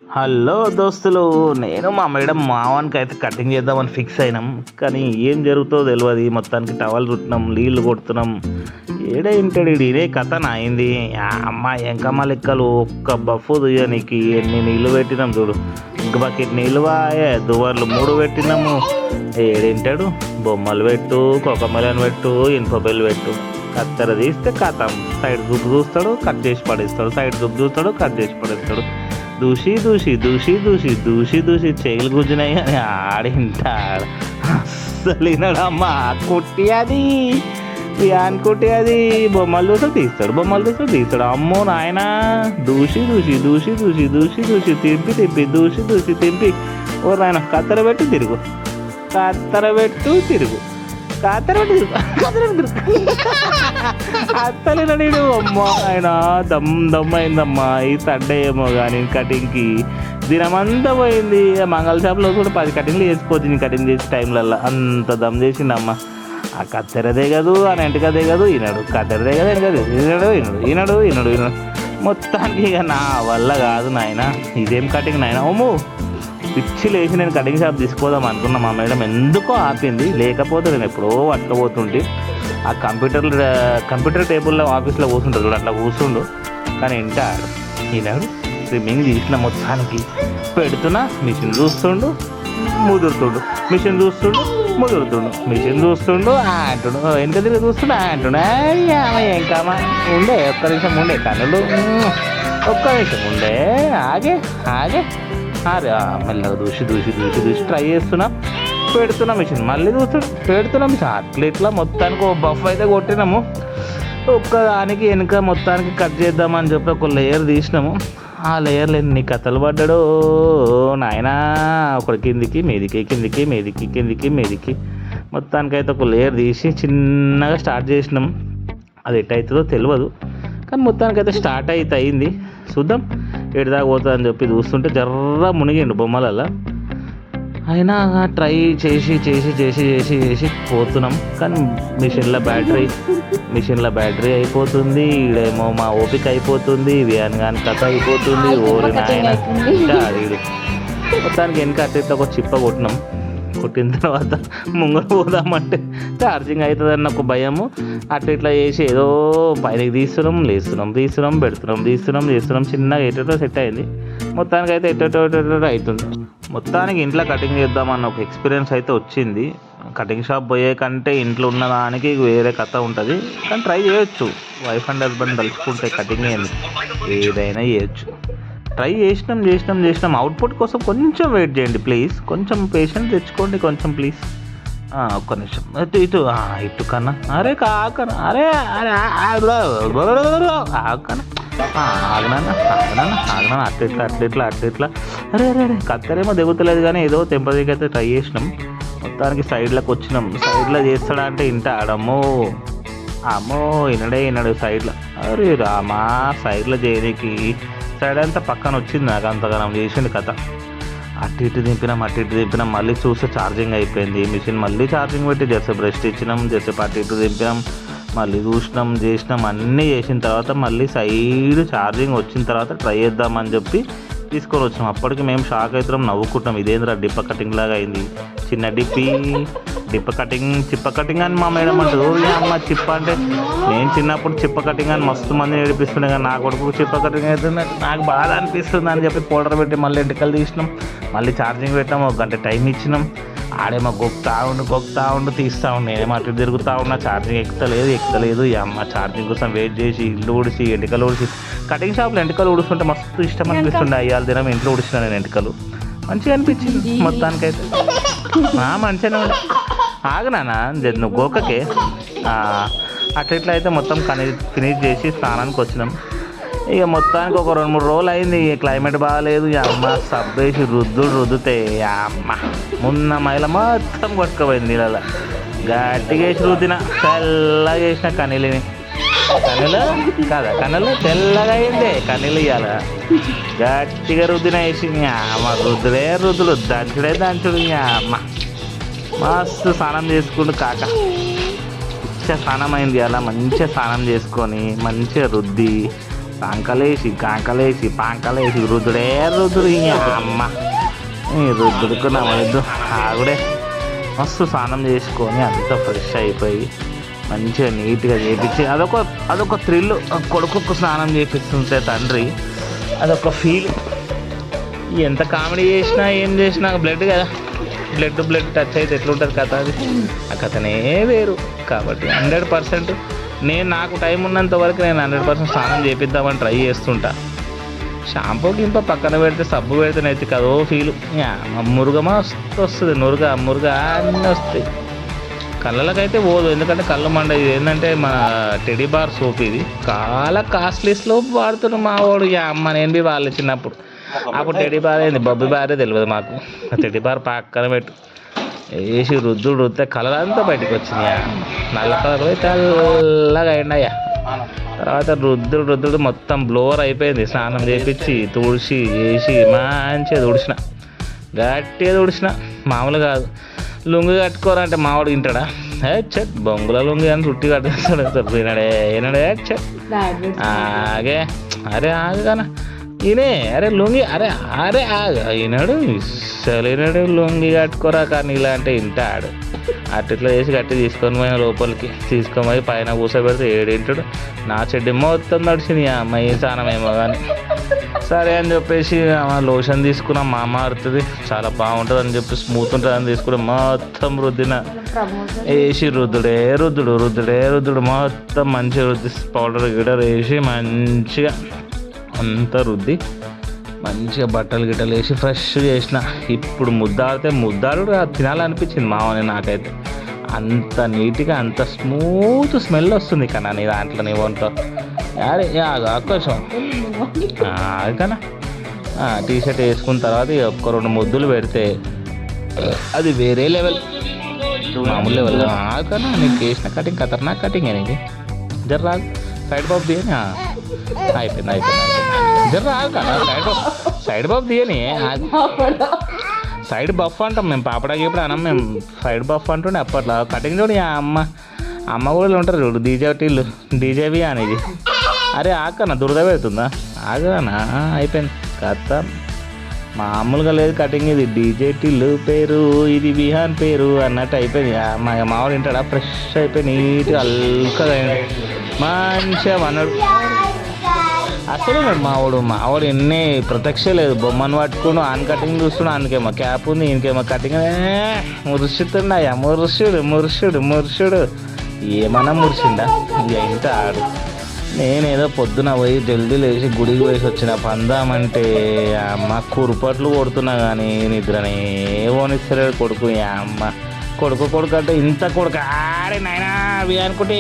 Hello దోస్తులు, నేను మా మేడం మావానికి అయితే కటింగ్ చేద్దామని ఫిక్స్ అయినాం. కానీ ఏం జరుగుతుందో తెలియదు. మొత్తానికి టవల్ రుట్టినాం, నీళ్లు కొడుతున్నాం. ఏడే ఇంటాడు ఇదే కథ నాయింది. అమ్మ ఎంకమ్మ లెక్కలు ఒక్క బఫు దుయ్యనికి ఎన్ని నీళ్లు పెట్టినాం చూడు. బకెట్ నీళ్ళు వాయే, దువర్లు 3 పెట్టినాము. ఏడింటాడు బొమ్మలు పెట్టు, కొకమలని పెట్టు, ఇనుప బెల్లు పెట్టు. కత్తెర తీస్తే కథం, సైడ్ జుబ్బు చూస్తాడు, కట్ చేసి పడేస్తాడు, సైడ్ జుబ్బు చూస్తాడు, కట్ చేసి పడేస్తాడు. దూషి దూషి దూషి దూషి దూషి దూషి చేయలు గుజ్జినాయి అని ఆడింటాడు. అస్సలు వినడమ్మా, కుట్టి అది వ్యాన్ కుట్టి అది బొమ్మలు చూస్తే తీస్తాడు, బొమ్మలు చూస్తే తీస్తాడు. అమ్మో నాయన, దూషి దూషి దూషి దూషి దూషి దూషి తిప్పి తిప్పి దూషి దూషి తిప్పి. ఓ నాయన కత్తెర పెట్టు తిరుగు, కత్తెర పెట్టు తిరుగు, కత్తెర పెట్టు తిరుగు, కత్తెర పెట్టు తిరుగు. అత్తలేన నేను అమ్మో ఆయన దమ్ దమ్ అయిందమ్మా. ఈ సండే ఏమో కానీ కటింగ్కి దినమంతా పోయింది. మంగళ షాప్లో కూడా 10 కటింగ్లు చేసుకోవచ్చు నేను కటింగ్ చేసే టైంలల్లో. అంత దమ్ చేసిండమ్మా. ఆ కత్తెర దిగదు, ఆ నెంటిక దిగదు, ఈనాడు కత్తెర దిగదు, వెనకదు ఈనాడు ఈనాడు ఈనాడు ఈనాడు ఈనాడు. మొత్తానికి ఇక నా వల్ల కాదు నాయన. ఇదేం కటింగ్ నాయన. ఓమో పిచ్చి లేచి నేను కటింగ్ షాప్ తీసుకోదాం అనుకున్నా. మా మేడం ఎందుకో ఆపింది, లేకపోతే నేను ఎప్పుడో పట్టుకుపోతుంటే. ఆ కంప్యూటర్ టేబుల్లో ఆఫీస్లో కూర్చుంటాడు చూడు, అట్లా కూర్చుండు. కానీ వింటాడు ఈనాడు. స్విమ్మింగ్ తీసిన మొత్తానికి పెడుతున్నా, మిషన్ చూస్తుండు ముదురుతుండు, మిషన్ చూస్తుండు ముదురుతుండు, మిషన్ చూస్తుండు అంటుండు, వెనక తిరిగి చూస్తుండు అంటుండు. ఇంకా ఉండే ఒక్క నిమిషం ఉండే కన్నులు, ఒక్క నిమిషం ఉండే ఆగే ఆగే అరే మెల్లగా దూసి దూసి దూసి దూసి ట్రై చేస్తున్నా, పెడుతున్నా మిషన్, మళ్ళీ చూస్తాడు పెడుతున్నా మిషన్. అట్లా ఇట్లా మొత్తానికి ఒక బఫ్ అయితే కొట్టినాము. ఒక్కదానికి వెనుక మొత్తానికి కట్ చేద్దామని చెప్పి ఒక లేయర్ తీసినాము. ఆ లేయర్లు ఎన్ని కథలు పడ్డాడో నాయనా. ఒకటి కిందికి మీదికి, కిందికి మీదికి, కిందికి మీదికి. మొత్తానికైతే ఒక లేయర్ తీసి చిన్నగా స్టార్ట్ చేసినాం. అది ఎట్టయితుందో తెలియదు, కానీ మొత్తానికైతే స్టార్ట్ అయితే అయింది. చూద్దాం ఎడిదాకా పోతుందని చెప్పి చూస్తుంటే జర్ర మునిగిండు బొమ్మలల్లో. అయినా ట్రై చేసి చేసి చేసి చేసి చేసి పోతున్నాం. కానీ మిషన్ల బ్యాటరీ అయిపోతుంది. ఈడేమో మా ఓపిక అయిపోతుంది, వ్యాన్ కానీ కథ అయిపోతుంది. ఓరి నాయన వీడు. మొత్తానికి వెనక అట్లా ఒక చిప్ప కొట్టినాం. కొట్టిన తర్వాత ముంగరు పోదామంటే ఛార్జింగ్ అవుతుందన్న ఒక భయము. అట్లా ఇట్లా చేసి ఏదో పైనకి తీస్తున్నాం, లేస్తున్నాం, తీస్తున్నాం, పెడుతున్నాం, తీస్తున్నాం, చేస్తున్నాం. చిన్నగా ఎటో సెట్ అయింది. మొత్తానికి అయితే ఎటో అవుతుంది. మొత్తానికి ఇంట్లో కటింగ్ చేద్దామన్న ఒక ఎక్స్పీరియన్స్ అయితే వచ్చింది. కటింగ్ షాప్ పోయే కంటే ఇంట్లో ఉన్న దానికి వేరే కథ ఉంటుంది. కానీ ట్రై చేయొచ్చు, వైఫ్ అండ్ హస్బెండ్ తలుచుకుంటే కటింగ్ ఏదైనా చేయొచ్చు. ట్రై చేసినాం. అవుట్పుట్ కోసం కొంచెం వెయిట్ చేయండి ప్లీజ్, కొంచెం పేషెంట్ తెచ్చుకోండి కొంచెం ప్లీజ్. ఒక్క నిమిషం ఇటు ఇటు కన్నా, అరే కాకన్నా, అరే అరే ఆగన్నా, ఆగనా అట్లా. అరే కత్తరేమో దిగుతలేదు, కానీ ఏదో తెంపదికి అయితే ట్రై చేసినాం. మొత్తానికి సైడ్లోకి వచ్చినాం. సైడ్లో చేస్తాడా అంటే ఇంట ఆడమ్మో అమ్మో వినడు సైడ్లో. అరే రామా, సైడ్లో చేయడానికి సైడ్ అంతా పక్కన వచ్చింది. నాకు అంతగానం చేసిండు కథ. అటు ఇటు దింపినాం. మళ్ళీ చూస్తే ఛార్జింగ్ అయిపోయింది మిషన్. మళ్ళీ ఛార్జింగ్ పెట్టి జెర్సేపు రెస్ట్ ఇచ్చినాం, జెర్సేపు అటు ఇటు దింపినాం. మళ్ళీ చేసినాం అన్నీ చేసిన తర్వాత మళ్ళీ సైడ్ ఛార్జింగ్ వచ్చిన తర్వాత ట్రై చేద్దామని చెప్పి తీసుకొని వచ్చినాం. అప్పటికి మేము షాక్ అవుతున్నాం, నవ్వుకుంటాం. ఇదేంద్రా డిప్ప కటింగ్ లాగా అయింది, చిన్న చిప్ప కటింగ్ అని మా మేడం అంటారు. అమ్మ చిప్ప అంటే నేను చిన్నప్పుడు చిప్ప కటింగ్ అని మస్తు మంది ఏడిపిస్తుండే, కానీ నా కొడుకు చిప్ప కటింగ్ అవుతుంది నాకు బాధ అనిపిస్తుంది అని చెప్పి పౌడర్ పెట్టి మళ్ళీ ఎంటికలు తీసినాం. మళ్ళీ ఛార్జింగ్ పెట్టాం, 1 గంట టైం ఇచ్చినాం. ఆడేమో గొక్కుతా ఉండు తీస్తూ ఉండు. నేనేమో అటు తిరుగుతూ ఉన్నా, ఛార్జింగ్ ఎక్కుతలేదు. ఈ అమ్మ ఛార్జింగ్ కోసం వెయిట్ చేసి ఇల్లు ఊడిసి ఎంటికలు ఊడిసి. కటింగ్ షాప్లో ఎంటికలు ఊడుస్తుంటే మస్తు ఇష్టం అనిపిస్తుండే. అయ్యాల దినం ఇంట్లో ఊడిసిన నేను ఎంటికలు మంచిగా అనిపించింది. మొత్తానికైతే మంచిగానే ఉండే. ఆగనానా నువ్వు గోకకే. అట్లా అయితే మొత్తం ఫినిష్ చేసి స్నానానికి వచ్చినాం. ఇక మొత్తానికి ఒక 2-3 రోజులు అయింది. క్లైమేట్ బాగాలేదు. అమ్మ సబ్బేసి రుద్దుతే అమ్మ మున్న మైల మొత్తం కొట్టుకుపోయింది నీళ్ళలో. గట్టిగా వేసి రుద్దిన, తెల్లగా వేసిన కనీలు తెల్లగా అయింది. కనీలు ఇవ్వాల గట్టిగా రుద్దిన వేసి అమ్మ రుద్దుడు దంచుడు. అమ్మ మస్తు స్నానం చేసుకుంటూ కాక మంచిగా స్నానం అయింది. అలా మంచిగా స్నానం చేసుకొని మంచిగా రుద్ది సంకలేసి కాంకలేసి పాంకలేసి రుద్దుడే రుద్దుడు అమ్మ ఈ రుద్దుడుకు నమ్మద్దు ఆవిడే మస్తు స్నానం చేసుకొని అంతా ఫ్రెష్ అయిపోయి మంచిగా నీట్గా చేయించి అదొక థ్రిల్. కొడుకు స్నానం చేపిస్తుంటే తండ్రి అదొక ఫీల్. ఎంత కామెడీ చేసినా ఏం చేసినా బ్లడ్ కదా, బ్లడ్ టచ్ అయితే ఎట్లుంటుంది కథ, అది ఆ కథనే వేరు. కాబట్టి 100% నాకు టైం ఉన్నంత వరకు నేను 100% స్నానం చేపిద్దామని ట్రై చేస్తుంటా. షాంపూ గింప పక్కన పెడితే సబ్బు పెడితే నెత్తి కదో ఫీలు. మురుగ మస్తు వస్తుంది, మురుగ అన్నీ వస్తాయి. కళ్ళకైతే పోదు, ఎందుకంటే కళ్ళు మండ. ఇది ఏంటంటే మన టెడీ బార్ సోప్, ఇది చాలా కాస్ట్లీ సోప్ వాడుతున్నాడు మా వాడు. అమ్మ నేను వాళ్ళు చిన్నప్పుడు అప్పుడు టెడీ బార్ ఏంది బొబ్బి బారే తెలియదు మాకు. టెడీ బార్ పక్కన పెట్టు వేసి రుద్దితే కలర్ అంతా బయటకు వచ్చింది. నల్ల కలర్ పోయి తెల్లగా అయిందయ్యా. తర్వాత రుద్దుడు మొత్తం బ్లోవర్ అయిపోయింది. స్నానం చేపించి తుడిచి చేసి మంచిగా గట్టిగా తుడిచిన మామూలు కాదు. లుంగి కట్టుకోరంటే మావాడు తింటాడా? చెట్ బొంగుల లుంగి అని చుట్టి కట్టేస్తాడు. వినడే చెట్ ఆగే అరే ఆగనా ఈయనే అరే లుంగి అరే ఆగ అయినాడు ఇసలేనాడు లుంగి కట్టుకోరా. కానీ ఇలా అంటే ఇంటాడు. అట్లా చేసి గట్టి తీసుకొని పోయిన లోపలికి తీసుకొని పోయి పైన కూర్చోబెడితే ఏడింటాడు. నా చెడ్డి మొత్తం నడిచింది అమ్మాయి స్నానమేమో కానీ. సరే అని చెప్పేసి లోషన్ తీసుకున్నాం. మామ ఆడుతుంది చాలా బాగుంటుంది అని చెప్పి స్మూత్ ఉంటుంది అని తీసుకుని మొత్తం రుద్దిన వేసి రుద్దుడు మొత్తం మంచిగా రుద్ది పౌడర్ గిడర్ వేసి మంచిగా అంతా రుద్ది మంచిగా బట్టలు వేసి ఫ్రెష్ చేసిన. ఇప్పుడు ముద్దాడు తినాలనిపించింది మామని. నాకైతే అంత నీట్గా అంత స్మూత్ స్మెల్ వస్తుంది కన్నా నీ దాంట్లో నీ వంట. అరే కొంచెం కన్నా టీ షర్ట్ వేసుకున్న తర్వాత ఒక్క 2 ముద్దులు పెడితే అది వేరే లెవెల్, మామూలు లెవెల్ కన్నా. నీకు వేసిన కటింగ్ ఖతర్నాక్ కటింగ్ అనేది. జర్రా సైడ్ బాబు తీయని అయిపోయింది. జర్రా కదా సైడ్ బాబు తీయని. సైడ్ బఫ్ అంటాం మేము, పాపడాకి ఎప్పుడు అన్నాం మేము. సైడ్ బఫ్ అంటుండే అప్పట్లో. కటింగ్ చూడు అమ్మ కూడా ఉంటారు చూడు డీజేవి అనేది. అరే ఆకన్నా దురద పెడుతుందా? ఆగనా అయిపోయింది కథ. మామూలుగా లేదు కటింగ్. ఇది డీజే టిల్లు పేరు, ఇది విహాన్ పేరు అన్నట్టు అయిపోయింది. మావాడు తింటాడా ఫ్రెష్ అయిపోయి నీట్గా అల్కగా మంచిగా అన్నాడు. అసలు మావాడు ఎన్ని ప్రత్యక్ష లేదు. బొమ్మను పట్టుకుని ఆన్ కటింగ్ చూస్తున్నాడు. అందుకేమో క్యాప్ ఉంది, ఈయనకేమో కటింగ్ మురుషుతున్నాయా. మురుషుడు ఏమన్నా మురిసిందా ఇంత ఆడు. నేనేదో పొద్దున పోయి జల్దీ లేచి గుడికి వేసి వచ్చిన పందామంటే అమ్మ కురుపట్లు కొడుతున్నా కానీ నిద్రనే ఓనిస్తలేడు కొడుకు. అమ్మ కొడుకు అంటే ఇంత కొడుకు ఆడే నాయనా అవి అనుకుంటే